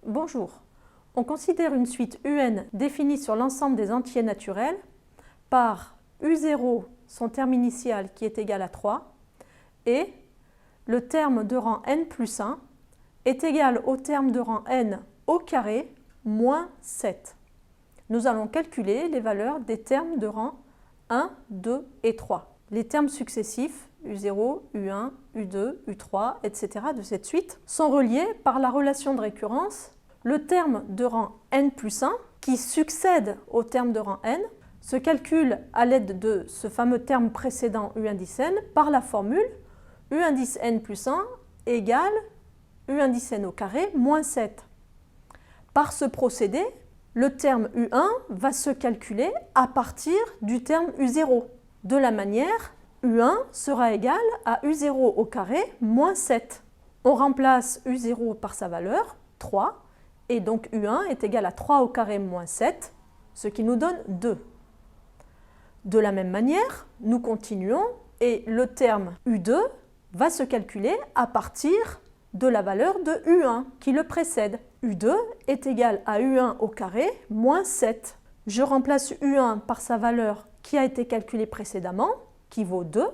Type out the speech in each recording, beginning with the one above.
Bonjour, on considère une suite UN définie sur l'ensemble des entiers naturels par U0, son terme initial qui est égal à 3, et le terme de rang n plus 1 est égal au terme de rang n au carré moins 7. Nous allons calculer les valeurs des termes de rang 1, 2 et 3. Les termes successifs U0, U1, U2, U3, etc. de cette suite sont reliés par la relation de récurrence. Le terme de rang n plus 1, qui succède au terme de rang n, se calcule à l'aide de ce fameux terme précédent U indice n par la formule U indice n plus 1 égale U indice n au carré moins 7. Par ce procédé, le terme U1 va se calculer à partir du terme U0. De la manière, U1 sera égal à U0 au carré moins 7. On remplace U0 par sa valeur, 3, et donc U1 est égal à 3 au carré moins 7, ce qui nous donne 2. De la même manière, nous continuons et le terme U2 va se calculer à partir de la valeur de U1 qui le précède. U2 est égal à U1 au carré moins 7. Je remplace U1 par sa valeur qui a été calculée précédemment, qui vaut 2.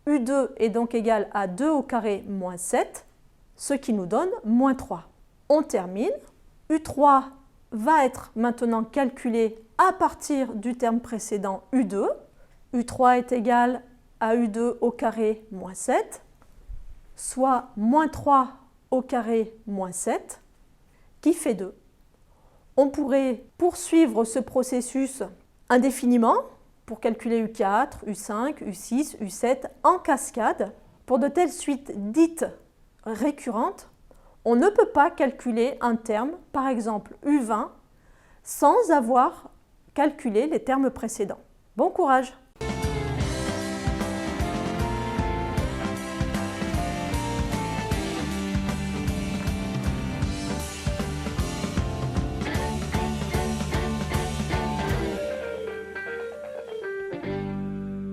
U2 est donc égal à 2 au carré moins 7, ce qui nous donne moins 3. On termine. U3 va être maintenant calculé à partir du terme précédent U2. U3 est égal à U2 au carré moins 7, soit moins 3 au carré moins 7, qui fait 2. On pourrait poursuivre ce processus indéfiniment pour calculer U4, U5, U6, U7 en cascade. Pour de telles suites dites récurrentes, on ne peut pas calculer un terme, par exemple U20, sans avoir calculé les termes précédents. Bon courage!